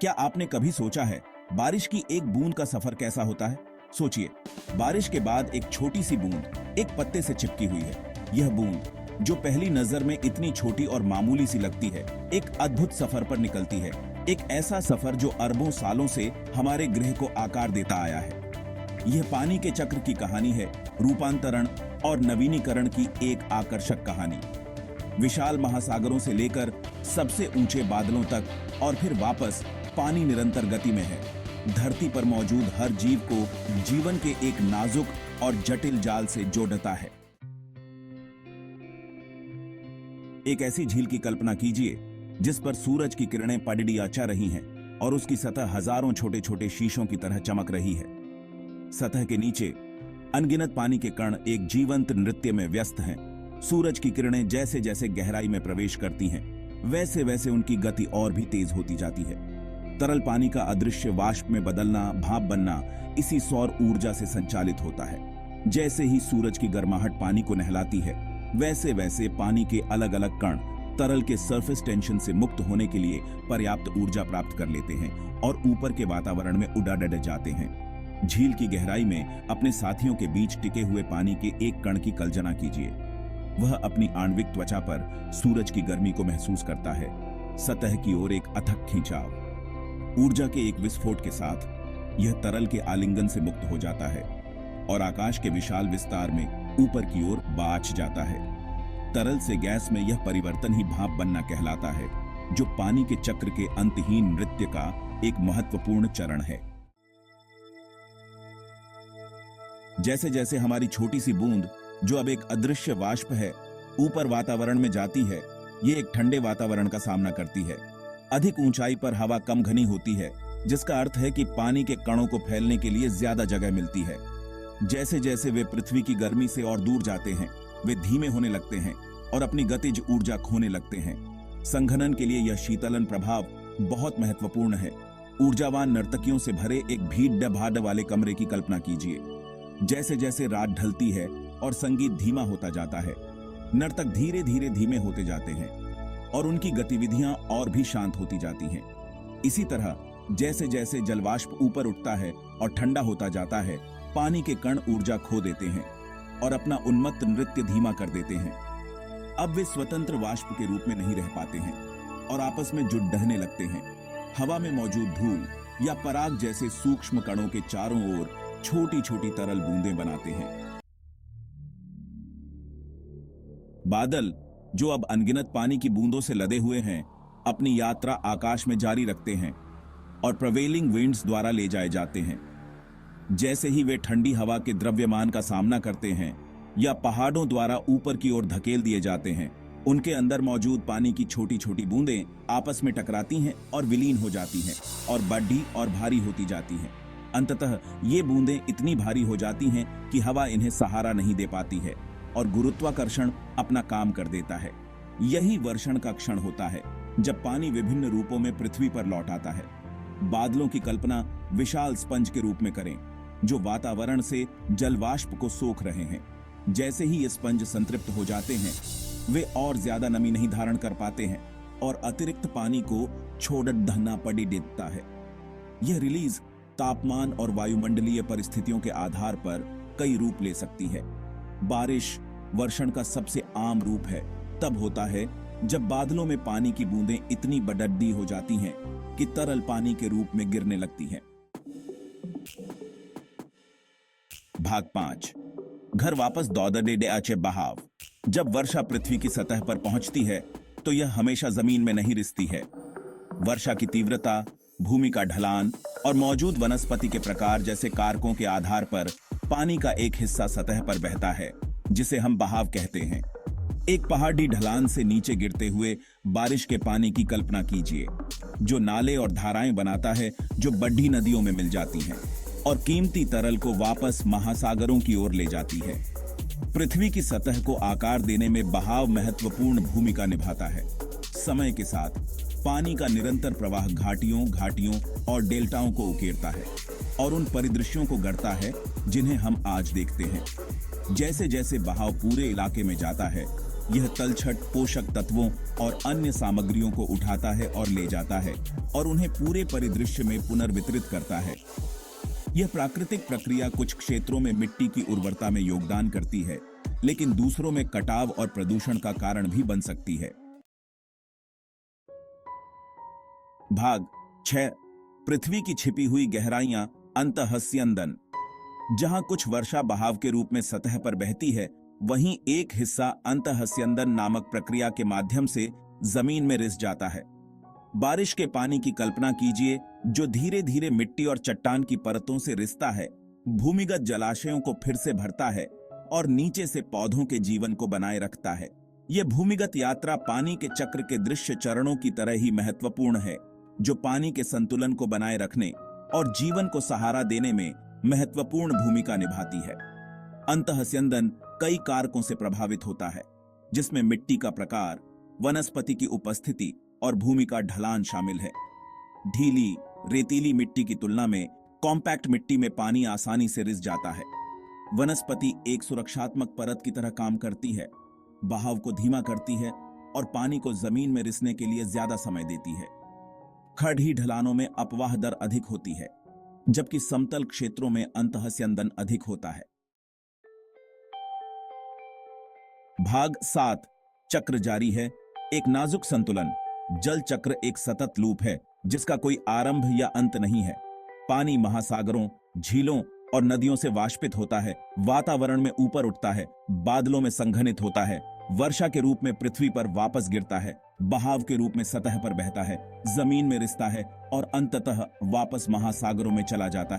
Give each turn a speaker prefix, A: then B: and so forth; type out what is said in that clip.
A: क्या आपने कभी सोचा है बारिश की एक बूंद का सफर कैसा होता है? सोचिए, बारिश के बाद एक छोटी सी बूंद एक पत्ते से चिपकी हुई है। यह बूंद जो पहली नजर में इतनी छोटी और मामूली सी लगती है, एक अद्भुत सफर पर निकलती है। एक ऐसा सफर जो अरबों सालों से हमारे ग्रह को आकार देता आया है। यह पानी के चक्र की कहानी है, रूपांतरण और नवीनीकरण की एक आकर्षक कहानी। विशाल महासागरों से लेकर सबसे ऊंचे बादलों तक और फिर वापस पानी निरंतर गति में है। धरती पर मौजूद हर जीव को जीवन के एक नाजुक और जटिल जाल से जोड़ता है। एक ऐसी झील की कल्पना कीजिए जिस पर सूरज की किरणें पडडियां चा रही हैं और उसकी सतह हजारों छोटे छोटे शीशों की तरह चमक रही है। सतह के नीचे अनगिनत पानी के कण एक जीवंत नृत्य में व्यस्त हैं। सूरज की किरणें जैसे जैसे गहराई में प्रवेश करती हैं, वैसे वैसे उनकी गति और भी तेज होती जाती है। तरल पानी का अदृश्य वाष्प में बदलना, भाप बनना इसी सौर ऊर्जा से संचालित होता है। जैसे ही सूरज की गर्माहट पानी को नहलाती है, वैसे वैसे पानी के अलग अलग कण तरल के सरफेस टेंशन से मुक्त होने के लिए पर्याप्त ऊर्जा प्राप्त कर लेते हैं और ऊपर के वातावरण में उड़ा जाते हैं। झील की गहराई में अपने साथियों के बीच टिके हुए पानी के एक कण की कल्पना कीजिए। वह अपनी आणविक त्वचा पर सूरज की गर्मी को महसूस करता है। सतह की ओर एक अथक खिंचाव, ऊर्जा के एक विस्फोट के साथ यह तरल के आलिंगन से मुक्त हो जाता है और आकाश के विशाल विस्तार में ऊपर की ओर बाँच जाता है। तरल से गैस में यह परिवर्तन ही भाप बनना कहलाता है, जो पानी के चक्र के अंतहीन नृत्य का एक महत्वपूर्ण चरण है। जैसे जैसे हमारी छोटी सी बूंद, जो अब एक अदृश्य वाष्प है, ऊपर वातावरण में जाती है, ये एक ठंडे वातावरण का सामना करती है। अधिक ऊंचाई पर हवा कम घनी होती है, जिसका अर्थ है कि पानी के कणों को फैलने के लिए ज्यादा जगह मिलती है। जैसे जैसे वे पृथ्वी की गर्मी से और दूर जाते हैं, वे धीमे होने लगते हैं और अपनी गतिज ऊर्जा खोने लगते हैं। संघनन के लिए यह शीतलन प्रभाव बहुत महत्वपूर्ण है। ऊर्जावान नर्तकियों से भरे एक भीड़ भाड़ वाले कमरे की कल्पना कीजिए। जैसे जैसे रात ढलती है और संगीत धीमा होता जाता है, नर्तक धीरे धीरे धीमे होते जाते हैं और उनकी गतिविधियां और भी शांत होती जाती हैं। इसी तरह जैसे जैसे जलवाष्प ऊपर उठता है और ठंडा होता जाता है, पानी के कण ऊर्जा खो देते हैं और अपना उन्मत्त नृत्य धीमा कर देते हैं। अब वे स्वतंत्र वाष्प के रूप में नहीं रह पाते हैं और आपस में जुट बहने लगते हैं। हवा में मौजूद धूल या पराग जैसे सूक्ष्म कणों के चारों ओर छोटी छोटी तरल बूंदें बनाते हैं। बादल, जो अब अनगिनत पानी की बूंदों से लदे हुए हैं, अपनी यात्रा आकाश में जारी रखते हैं और प्रिवेलिंग विंड्स द्वारा ले जाए जाते हैं। जैसे ही वे ठंडी हवा के द्रव्यमान का सामना करते हैं या पहाड़ों द्वारा ऊपर की ओर धकेल दिए जाते हैं, उनके अंदर मौजूद पानी की छोटी छोटी बूंदें आपस में टकराती हैं और विलीन हो जाती हैं और बड़ी और भारी होती जाती हैं। अंततः ये बूंदें इतनी भारी हो जाती हैं कि हवा इन्हें सहारा नहीं दे पाती है और गुरुत्वाकर्षण अपना काम कर देता है। यही वर्षण का क्षण होता है, जब पानी विभिन्न रूपों में पृथ्वी पर लौट आता है। बादलों की कल्पना विशाल स्पंज के रूप में करें, जो वातावरण से जलवाष्प को सोख रहे हैं। जैसे ही ये स्पंज संतृप्त हो जाते हैं, वे और ज्यादा नमी नहीं धारण कर पाते हैं और अतिरिक्त पानी को छोड़ दहना पड़ी देता है। यह रिलीज तापमान और वायुमंडलीय परिस्थितियों के आधार पर कई रूप ले सकती है। बारिश वर्षण का सबसे आम रूप है, तब होता है जब बादलों में पानी की बूंदें इतनी बड़ी हो जाती हैं कि तरल पानी के रूप में गिरने लगती हैं। भाग 5, घर वापस दौड़े आचे बहाव। जब वर्षा पृथ्वी की सतह पर पहुंचती है, तो यह हमेशा जमीन में नहीं रिसती है। वर्षा की तीव्रता, भूमि का ढलान और मौजूद वनस्पति के प्रकार जैसे कारकों के आधार पर पानी का एक हिस्सा सतह पर बहता है, जिसे हम बहाव कहते हैं। एक पहाड़ी ढलान से नीचे गिरते हुए बारिश के पानी की कल्पना कीजिए, जो नाले और धाराएं बनाता है, जो बड़ी नदियों में मिल जाती हैं और कीमती तरल को वापस महासागरों की ओर ले जाती है। पृथ्वी की सतह को आकार देने में बहाव महत्वपूर्ण भूमिका निभाता है। समय के साथ पानी का निरंतर प्रवाह घाटियों और डेल्टाओं को उकेरता है और उन परिदृश्यों को गढ़ता है जिन्हें हम आज देखते हैं। जैसे जैसे बहाव पूरे इलाके में जाता है, यह तलछट पोषक तत्वों और अन्य सामग्रियों को उठाता है और ले जाता है और उन्हें पूरे परिदृश्य में पुनर्वितरित करता है। यह प्राकृतिक प्रक्रिया कुछ क्षेत्रों में मिट्टी की उर्वरता में योगदान करती है, लेकिन दूसरों में कटाव और प्रदूषण का कारण भी बन सकती है। भाग 6। पृथ्वी की छिपी हुई गहराइयां, अंतःस्यंदन। जहां कुछ वर्षा बहाव के रूप में सतह पर बहती है, वहीं एक हिस्सा अंतःस्यंदन नामक प्रक्रिया के माध्यम से जमीन में रिस जाता है। बारिश के पानी की कल्पना कीजिए, जो धीरे धीरे मिट्टी और चट्टान की परतों से रिसता है, भूमिगत जलाशयों को फिर से भरता है और नीचे से पौधों के जीवन को बनाए रखता है। यह भूमिगत यात्रा पानी के चक्र के दृश्य चरणों की तरह ही महत्वपूर्ण है, जो पानी के संतुलन को बनाए रखने और जीवन को सहारा देने में महत्वपूर्ण भूमिका निभाती है। अंतःस्यंदन कई कारकों से प्रभावित होता है, जिसमें मिट्टी का प्रकार, वनस्पति की उपस्थिति और भूमि का ढलान शामिल है। ढीली, रेतीली मिट्टी की तुलना में कॉम्पैक्ट मिट्टी में पानी आसानी से रिस जाता है। वनस्पति एक सुरक्षात्मक परत की तरह काम करती है, बहाव को धीमा करती है और पानी को जमीन में रिसने के लिए ज्यादा समय देती है। खड़ी ढलानों में अपवाह दर अधिक होती है, जबकि समतल क्षेत्रों में अंतःस्यंदन अधिक होता है। भाग 7। चक्र जारी है। एक नाजुक संतुलन। जल चक्र एक सतत लूप है, जिसका कोई आरंभ या अंत नहीं है। पानी महासागरों, झीलों और नदियों से वाष्पित होता है, वातावरण में ऊपर उठता है, बादलों में संघनित होता है, वर्षा के रूप में पृथ्वी पर वापस गिरता है, बहाव के रूप में सतह पर बहता है, जमीन में रिसता है और अंततः वापस महासागरों में चला जाता है।